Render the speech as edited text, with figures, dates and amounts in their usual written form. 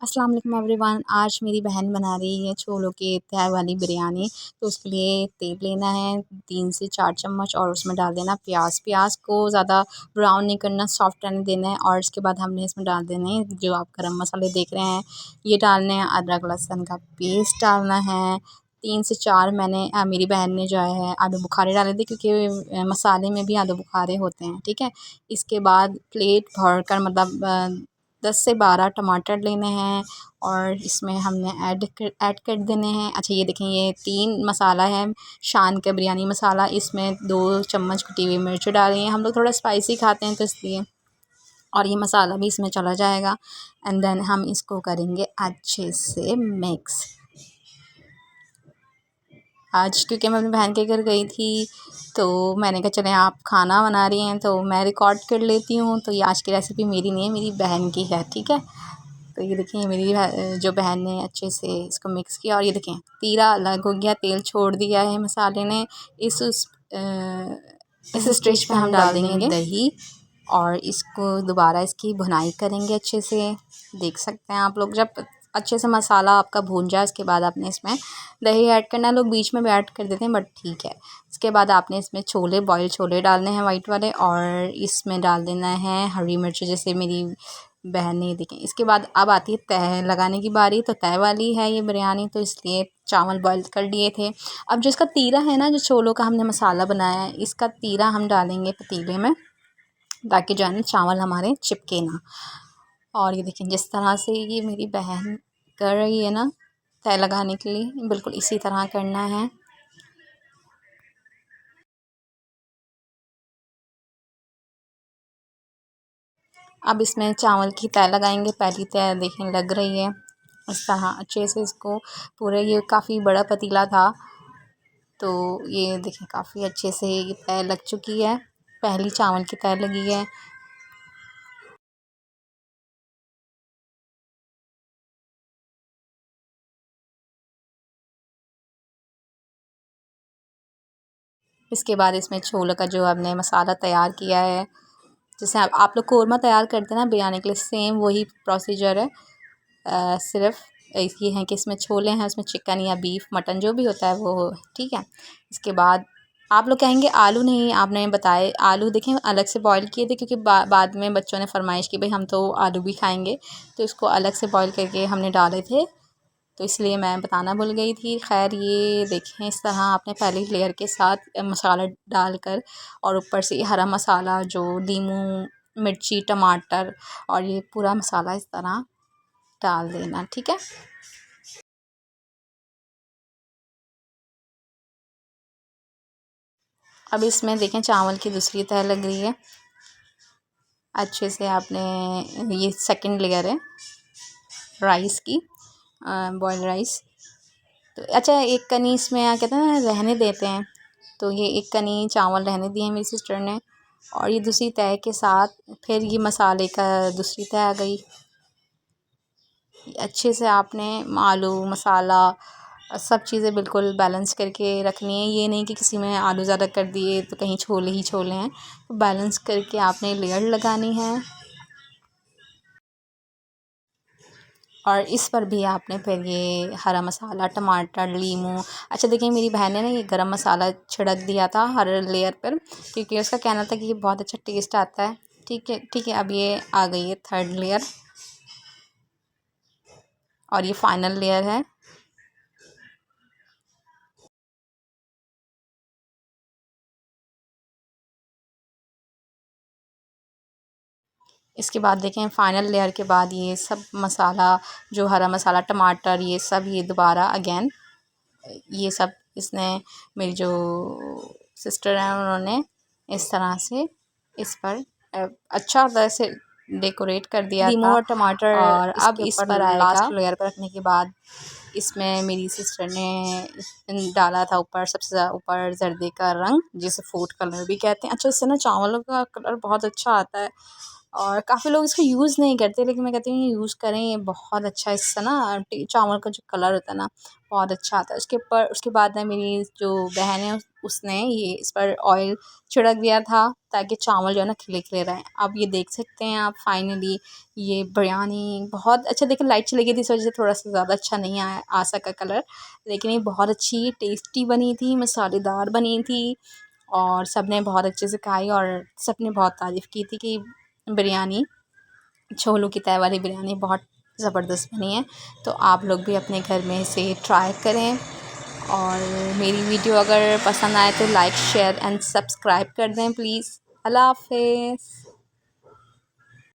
अस्सलाम वालेकुम एवरीवन। आज मेरी बहन बना रही है छोलों की तह वाली बिरयानी। तो उसके लिए तेल लेना है 3 से 4 चम्मच और उसमें डाल देना प्याज। प्याज को ज़्यादा ब्राउन नहीं करना, सॉफ्ट रहने देना है। और इसके बाद हमने इसमें डाल देने हैं जो आप गरम मसाले देख रहे हैं, ये डालने हैं। अदरक लहसुन का पेस्ट डालना है। 3 से 4 मैंने मेरी बहन ने जो है आलू बुखारे डाले थे, क्योंकि मसाले में भी आलू बुखारे होते हैं। ठीक है, इसके बाद प्लेट भर कर मतलब 10 से 12 टमाटर लेने हैं और इसमें हमने ऐड कर देने हैं। अच्छा, ये देखें, ये 3 मसाला है शान का बिरयानी मसाला। इसमें 2 चम्मच कुटी हुई मिर्च डाली हैं, हम लोग थोड़ा स्पाइसी खाते हैं तो इसलिए। और ये मसाला भी इसमें चला जाएगा एंड देन हम इसको करेंगे अच्छे से मिक्स। आज क्योंकि मैं अपनी बहन के घर गई थी तो मैंने कहा चलें, आप खाना बना रही हैं तो मैं रिकॉर्ड कर लेती हूँ। तो ये आज की रेसिपी मेरी नहीं है, मेरी बहन की है। ठीक है, तो ये देखिए मेरी जो बहन ने अच्छे से इसको मिक्स किया और ये देखें तीरा अलग हो गया, तेल छोड़ दिया है मसाले ने। इस स्टेज पे हम डाल देंगे दही और इसको दोबारा इसकी भुनाई करेंगे अच्छे से। देख सकते हैं आप लोग, जब अच्छे से मसाला आपका भून जाए उसके बाद आपने इसमें दही ऐड करना। लोग बीच में भी ऐड कर देते हैं बट ठीक है। इसके बाद आपने इसमें छोले, बॉयल छोले डालने हैं वाइट वाले, और इसमें डाल देना है हरी मिर्च जैसे मेरी बहन ने। देखें, इसके बाद अब आती है तह लगाने की बारी। तो तह वाली है ये बिरयानी, तो इसलिए चावल बॉयल कर लिए थे। अब जो इसका तीरा है ना, जो छोलों का हमने मसाला बनाया है, इसका तीरा हम डालेंगे पतीले में ताकि जो है ना चावल हमारे चिपके ना। और ये देखें जिस तरह से ये मेरी बहन कर रही है ना तह लगाने के लिए, बिल्कुल इसी तरह करना है। अब इसमें चावल की तह लगाएंगे। पहली तह देखने लग रही है इस तरह अच्छे से इसको पूरे। ये काफ़ी बड़ा पतीला था तो ये देखें काफ़ी अच्छे से ये तह लग चुकी है। पहली चावल की तह लगी है। इसके बाद इसमें छोले का जो हमने मसाला तैयार किया है, जैसे आप लोग कौरमा तैयार करते हैं ना बिरयानी के लिए, सेम वही प्रोसीजर है। सिर्फ ये है कि इसमें छोले हैं, उसमें चिकन या बीफ मटन जो भी होता है वो। ठीक है, इसके बाद आप लोग कहेंगे आलू नहीं आपने बताए। आलू देखें अलग से बॉईल किए थे, क्योंकि बाद में बच्चों ने फरमाइश की भाई हम तो आलू भी खाएंगे, तो इसको अलग से बॉईल करके हमने डाले थे, तो इसलिए मैं बताना भूल गई थी। खैर, ये देखें इस तरह आपने पहले लेयर के साथ मसाला डालकर और ऊपर से हरा मसाला जो नींबू, मिर्ची, टमाटर और ये पूरा मसाला इस तरह डाल देना। ठीक है, अब इसमें देखें चावल की दूसरी तह लग रही है अच्छे से। आपने ये सेकंड लेयर है राइस की, बॉयल राइस। तो अच्छा, एक कनी इसमें कहते हैं ना रहने देते हैं, तो ये एक कनी चावल रहने दिए मेरी सिस्टर ने। और ये दूसरी तह के साथ फिर ये मसाले का दूसरी तह आ गई। अच्छे से आपने आलू मसाला सब चीज़ें बिल्कुल बैलेंस करके रखनी है। ये नहीं कि किसी में आलू ज़्यादा कर दिए तो कहीं छोले ही छोले हैं, तो बैलेंस करके आपने लेयर लगानी है। और इस पर भी आपने फिर ये हरा मसाला, टमाटर, नींबू। अच्छा देखिए, मेरी बहन ने ना ये गरम मसाला छिड़क दिया था हर लेयर पर, क्योंकि उसका कहना था कि ये बहुत अच्छा टेस्ट आता है। ठीक है, ठीक है, अब ये आ गई है थर्ड लेयर और ये फाइनल लेयर है। इसके बाद देखें फाइनल लेयर के बाद ये सब मसाला, जो हरा मसाला, टमाटर, ये सब ये दोबारा अगेन ये सब इसने मेरी जो सिस्टर हैं उन्होंने इस तरह से इस पर अच्छा तरह से डेकोरेट कर दिया था। और टमाटर और अब इस पर लास्ट लेयर पर रखने के बाद इसमें मेरी सिस्टर ने डाला था ऊपर, सबसे ऊपर जर्दे का रंग जिसे फूड कलर भी कहते हैं। अच्छा, इससे ना चावलों का कलर बहुत अच्छा आता है और काफ़ी लोग इसको यूज़ नहीं करते, लेकिन मैं कहती हूँ ये यूज़ करें, ये बहुत अच्छा इससे ना चावल का जो कलर होता है ना बहुत अच्छा आता है। उसके बाद ना मेरी जो बहन है उसने ये इस पर ऑयल छिड़क दिया था ताकि चावल जो है ना खिले खिले रहें। अब ये देख सकते हैं आप फाइनली ये बिरयानी बहुत अच्छा, देखिए लाइट चली गई थी इस वजह से थोड़ा सा ज़्यादा अच्छा नहीं आ सका कलर, लेकिन ये बहुत अच्छी टेस्टी बनी थी, मसालेदार बनी थी और सब ने बहुत अच्छे से खाई और सब ने बहुत तारीफ़ की थी कि बिरयानी, छोलों की तय वाली बिरयानी बहुत ज़बरदस्त बनी है। तो आप लोग भी अपने घर में इसे ट्राई करें और मेरी वीडियो अगर पसंद आए तो लाइक शेयर एंड सब्सक्राइब कर दें प्लीज़। अल्लाह हाफ़िज़।